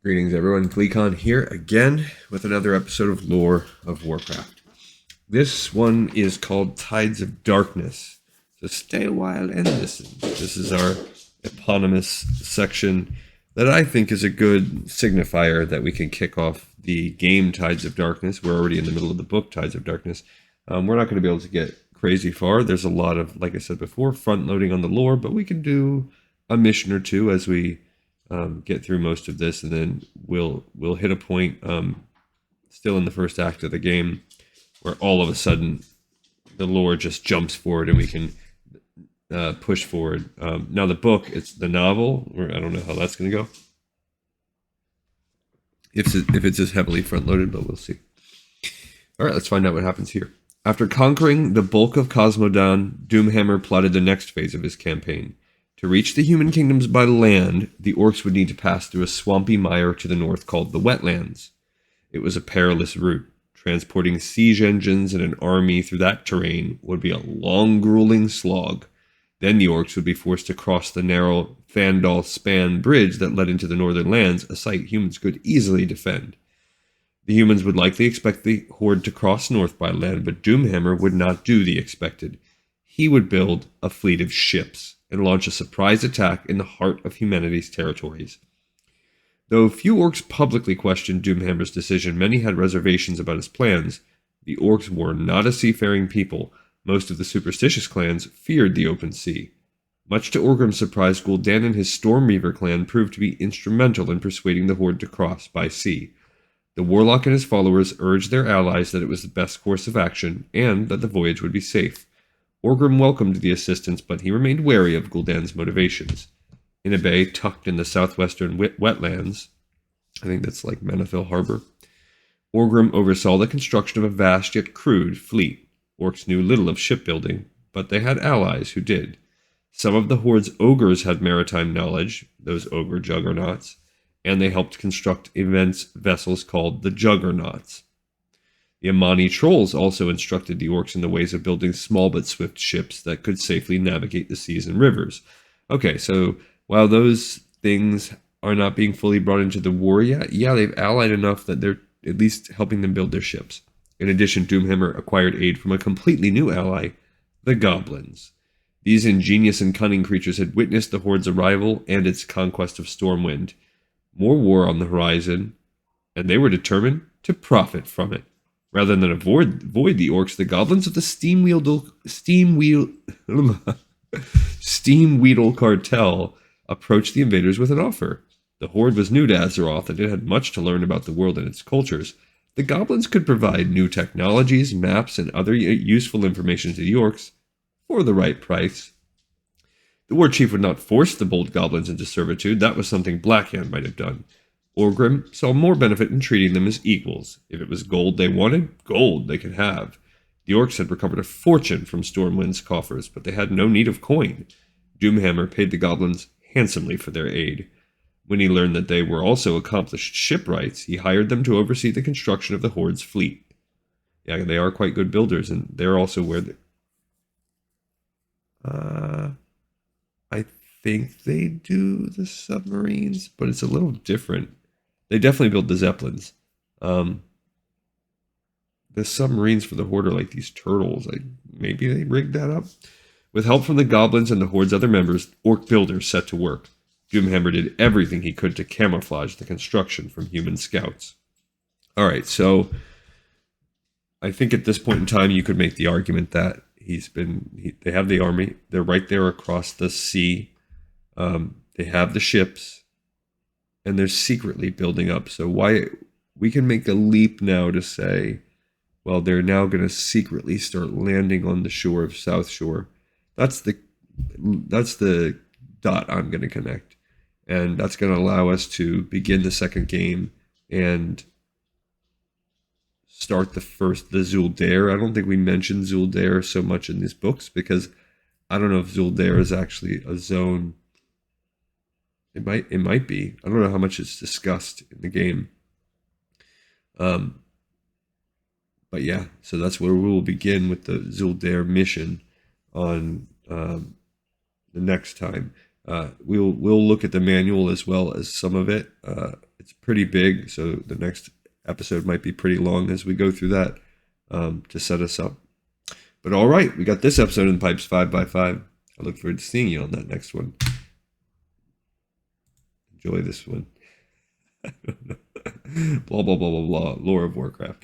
Greetings everyone, Gleekon here again with another episode of Lore of Warcraft. This one is called Tides of Darkness, so stay a while and listen. This is our eponymous section that I think is a good signifier that we can kick off the game Tides of Darkness. We're already in the middle of the book Tides of Darkness. We're not going to be able to get crazy far. There's a lot of, like I said before, front loading on the lore, but we can do a mission or two as we get through most of this, and then we'll hit a point still in the first act of the game where all of a sudden the lore just jumps forward and we can push forward. Now the book, it's the novel, or I don't know how that's going to go. If it's as heavily front loaded, but we'll see. All right, let's find out what happens here. After conquering the bulk of Cosmodan, Doomhammer plotted the next phase of his campaign. To reach the human kingdoms by land, the orcs would need to pass through a swampy mire to the north called the Wetlands. It was a perilous route. Transporting siege engines and an army through that terrain would be a long, grueling slog. Then the orcs would be forced to cross the narrow Fandal span bridge that led into the northern lands, a sight humans could easily defend. The humans would likely expect the Horde to cross north by land, but Doomhammer would not do the expected. He would build a fleet of ships and launch a surprise attack in the heart of humanity's territories. Though few orcs publicly questioned Doomhammer's decision, many had reservations about his plans. The orcs were not a seafaring people. Most of the superstitious clans feared the open sea. Much to Orgrim's surprise, Gul'dan and his Stormreaver clan proved to be instrumental in persuading the Horde to cross by sea. The warlock and his followers urged their allies that it was the best course of action, and that the voyage would be safe. Orgrim welcomed the assistance, but he remained wary of Gul'dan's motivations. In a bay tucked in the southwestern wetlands, I think that's like Menethil Harbor, Orgrim oversaw the construction of a vast yet crude fleet. Orcs knew little of shipbuilding, but they had allies who did. Some of the Horde's ogres had maritime knowledge, those ogre juggernauts, and they helped construct immense vessels called the Juggernauts. The Amani trolls also instructed the orcs in the ways of building small but swift ships that could safely navigate the seas and rivers. Okay, so while those things are not being fully brought into the war yet, they've allied enough that they're at least helping them build their ships. In addition, Doomhammer acquired aid from a completely new ally, the goblins. These ingenious and cunning creatures had witnessed the Horde's arrival and its conquest of Stormwind. More war on the horizon, and they were determined to profit from it. Rather than avoid the orcs, the goblins of the Steamweedle cartel approached the invaders with an offer. The Horde was new to Azeroth, and it had much to learn about the world and its cultures. The goblins could provide new technologies, maps, and other useful information to the orcs for the right price. The war chief would not force the bold goblins into servitude. That was something Blackhand might have done. Orgrim saw more benefit in treating them as equals. If it was gold they wanted, gold they could have. The orcs had recovered a fortune from Stormwind's coffers, but they had no need of coin. Doomhammer paid the goblins handsomely for their aid. When he learned that they were also accomplished shipwrights, he hired them to oversee the construction of the Horde's fleet. Yeah, they are quite good builders, and they're also where I think they do the submarines, but it's a little different. They definitely build the Zeppelins. The submarines for the Horde are like these turtles. Maybe they rigged that up. With help from the goblins and the Horde's other members, orc builders set to work. Doomhammer did everything he could to camouflage the construction from human scouts. All right, so I think at this point in time, you could make the argument that they have the army. They're right there across the sea. They have the ships. And they're secretly building up. So why we can make a leap now to say, well, they're now going to secretly start landing on the shore of South Shore. That's the dot I'm going to connect. And that's going to allow us to begin the second game and start the Zuuldair. I don't think we mentioned Zuuldair so much in these books because I don't know if Zuuldair is actually a zone. It might be. I don't know how much it's discussed in the game. But yeah, so that's where we will begin with the Zuuldair mission on the next time. We'll look at the manual as well as some of it. It's pretty big, so the next episode might be pretty long as we go through that to set us up. But all right, we got this episode in the pipes 5x5. I look forward to seeing you on that next one. Enjoy this one. Blah, blah, blah, blah, blah. Lore of Warcraft.